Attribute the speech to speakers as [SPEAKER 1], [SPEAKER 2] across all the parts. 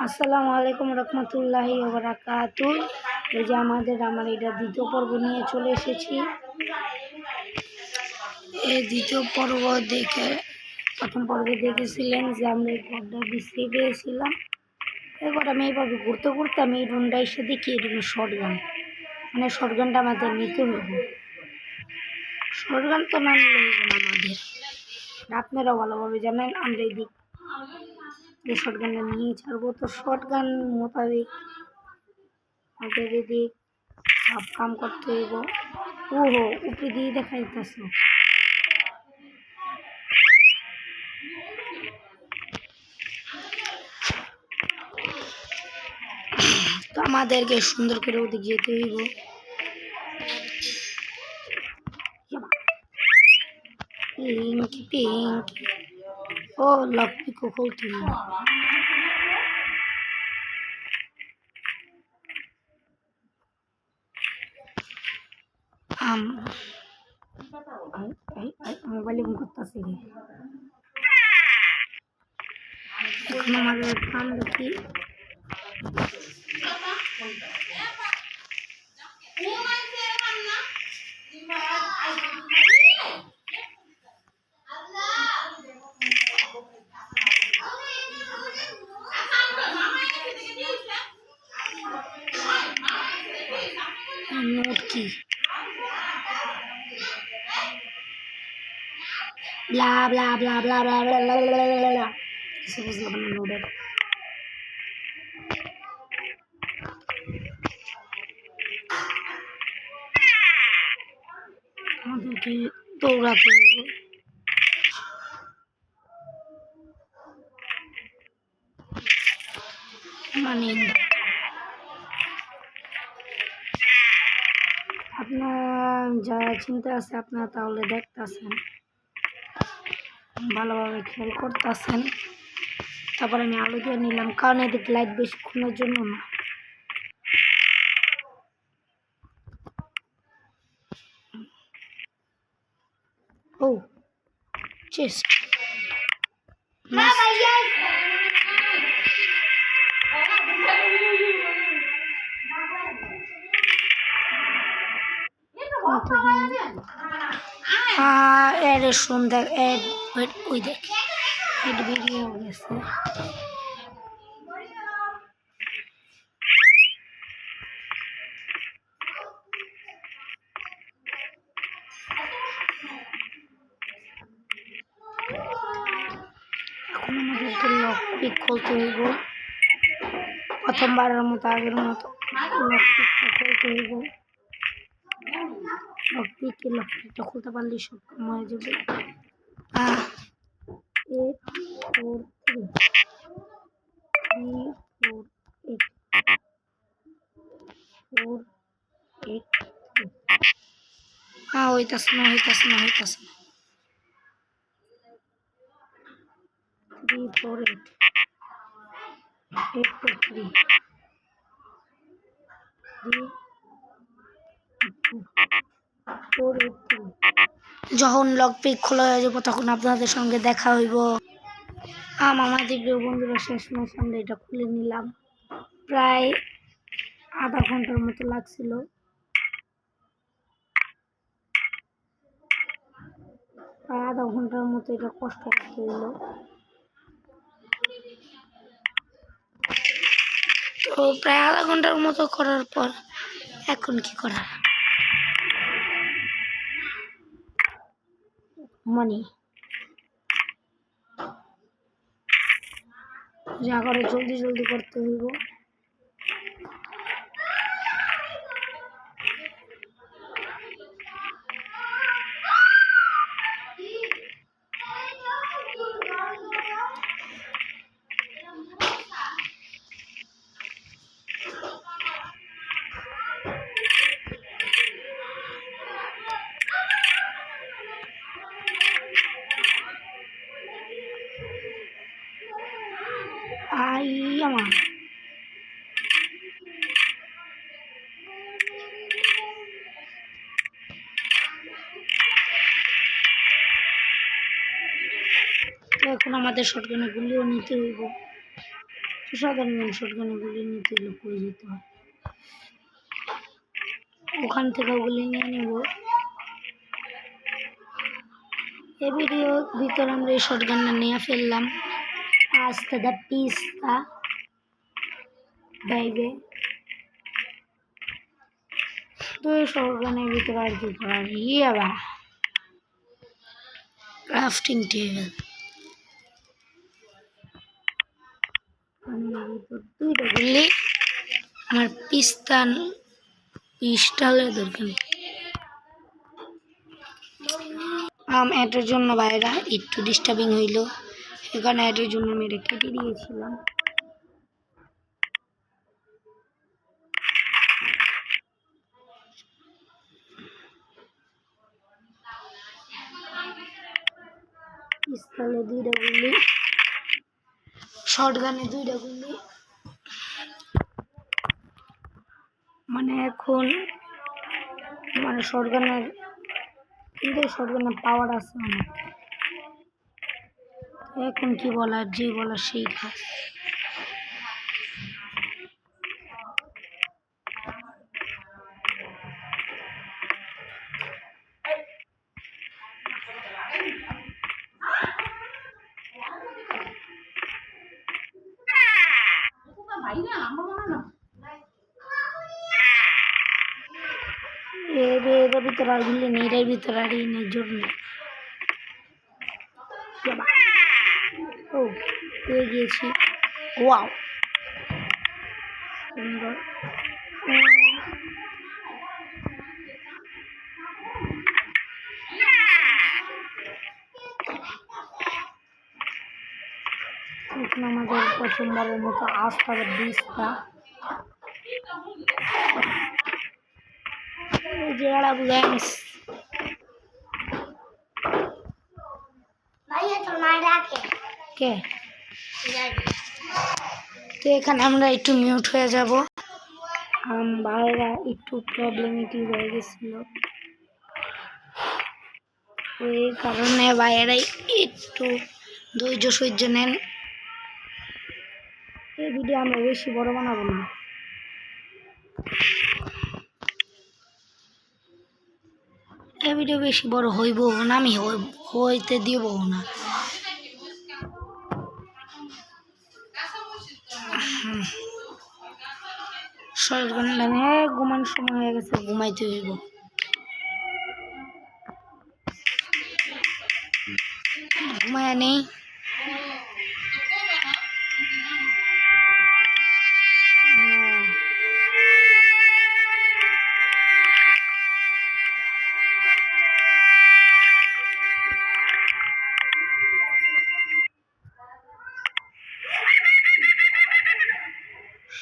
[SPEAKER 1] আসসালামু আলাইকুম রহমতুল্লাহি ওয়া বারাকাতুহু। এই যে আমার এটা দ্বিতীয় পর্ব নিয়ে চলে এসেছি। এই দ্বিতীয় পর্ব দেখে প্রথম পর্বে দেখেছিলেন যে আমরা এই ঘরটা বিছিয়ে পেয়েছিলাম। এবার আমি এইভাবে ঘুরতে ঘুরতে আমি এই রুমটা এসে দেখি এই রুমে শর্টগান, মানে শর্টগানটা আমাদের নিতে হইব। শর্টগান তো না নিলে হইব না আমাদের, আপনারাও ভালোভাবে জানেন। আমরা এই দিক যে শর্টগানটা নিয়ে ছাড়বো, তো শর্টগান মোতাবেক আমাদের এদিক সব কাম করতে হইব। ওহো, উপরে দিয়ে দেখা যাইতেছে। তো আমাদেরকে সুন্দর করে ওদিক যেতে হইব। পিঙ্কি পিঙ্কি, ও লক্ষ্মীকে খুলতে হইব। মোবাইলে ফোন করতেছি, এখন আমাদের কাম দেখি। নোট কি bla bla bla bla bla bla bla bla bla bla, কিছু বুঝলাম না নোটের। আমাদেরকে দৌড়াতে হইব। মানে আপনার যারা চিন্তা আছে আপনারা তাহলে দেখতেছেন, ভালোভাবে খেয়াল করতেছেন। তারপর আমি আলু দিয়ে নিলাম, কারণ এদিকে লাইট বেশিক্ষণের জন্য না। ও চেস্ট এর সুন্দর এড, ওই দেখ এড বেরিয়ে গেছে। এখন আমাদেরকে লকপিক খুলতে হইব, প্রথমবারের মতো আগের মতো লকপিকটা খুলতে হইব। লকপিকটা খুলতে পারলে সব কাম হয়ে যাবে। 8 4 3 3 4 8 4 8 3 হইতাছে না 3 4 8 8 4 3 3 4 8 3। যখন লকপিক খোলা হয়ে যাবো তখন আপনাদের সঙ্গে দেখা হইব। আমাদের প্রিয় বন্ধুরা, শেষমেশ আমরা এটা খুলে নিলাম। প্রায় আধা ঘন্টার মতো লাগছিল। প্রায় আধা ঘন্টার মতো এটা কষ্ট করতে হইলো। তো প্রায় আধা ঘন্টার মতো করার পর এখন কি করার, মানে যা করে জলদি জলদি করতে হইব। আমার এখন আমাদের শটগানে গুলিও নিতে হইব। সাধারণ শটগানে গুলি নিতে হলে কই যেতে হয়, ওখান থেকে গুলি নিয়ে নেব। এই ভিডিওর ভিতরে আমরা এই শটগানটা নিয়ে ফেললাম। আস্তে দা পিস্তা বাইবে। তো এই শটগানের ভিতরে আর কি করার, ইয়াবা ক্রাফটিং টেবিল। দুইটা গুলি আমার পিস্টলের দরকার। এটার জন্য বাইরা একটু ডিস্টার্বিং হইল, এখানে এটার জন্য আমি এটা কেটে দিয়েছিলাম। পিস্তলে দুইটা গুলি, শটগানে দুইটা গুলি। মানে এখন মানে শটগানের কিন্তু শটগানের পাওয়ার আছে অনেক। এখন কি বলার, যে বলার সেই কাজ। এর ভিতরে আর গুলি নেই, এর ভিতরে আর নেই, জোর নেই। ও পেয়ে গিয়েছি, ওয়াও সুন্দর। এখন আমাদের প্রথমবারের মতো আস্তার বিষটা যে অ্যাম্বুলেন্স কে। তো এখানে আমরা একটু মিউট হয়ে যাব, বাইরে একটু প্রবলেমেটিক হয়ে গেছিল, ওই কারণে বাইরে একটু ধৈর্য সহ্য নেন। এই ভিডিও আমরা বেশি বড় বানাবো না, এই ভিডিও বেশি বড় হইব না, আমি হইতে দিব না। ঘুমানোর সময় হয়ে গেছে, ঘুমাইতে হইব। ঘুমায় নেই,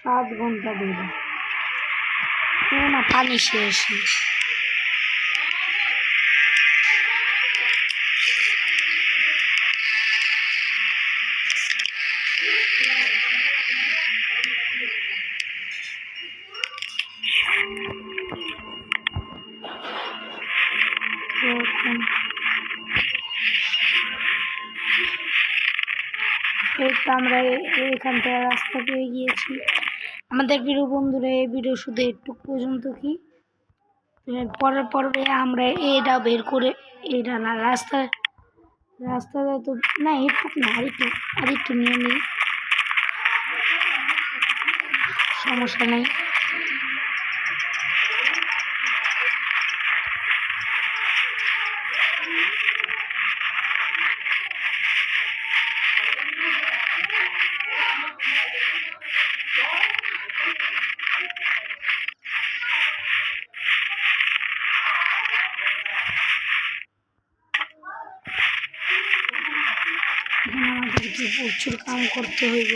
[SPEAKER 1] 7 ঘন্টা ধরে না পানি শেষ। আমরা এখান থেকে রাস্তা পেয়ে গিয়েছি। আমাদের প্রিয় বন্ধুরা, এই ভিডিও শুধু একটু পর্যন্ত কি, পরের পর্বে আমরা এটা বের করে, এটা না রাস্তাটা তো না, এটুক না, আরেকটু নিয়ে নিই, সমস্যা নেই। আমাদেরকে প্রচুর কাম করতে হইব।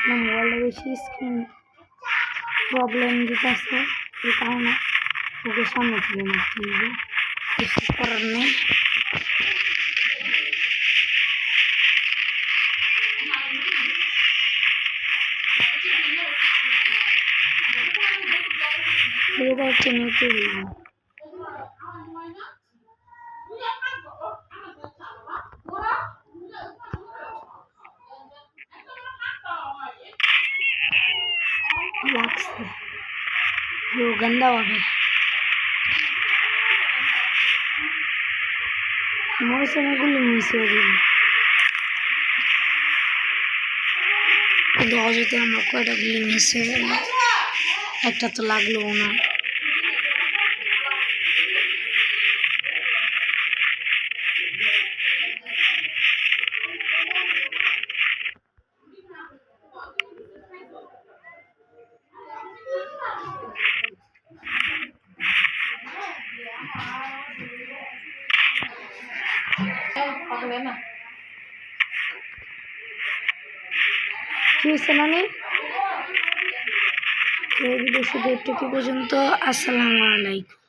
[SPEAKER 1] মোবাইলে বেশি স্ক্রিন প্রবলেম দিতেছে, এই কারণে ওকে সামনে থেকে মারতে হবে, কিছু করার নেই। একটা নিতে দিব, লাগছে গন্ধা হবে। মৌসুমিগুলি মিশিয়ে দিব, কিন্তু অযথা আমার কয়টা গুলি মিস হয়ে গেল, একটা তো লাগলো না। কি হয়েছে নানি? এই ভিডিও শুধু একটু পর্যন্ত। আসসালামু আলাইকুম।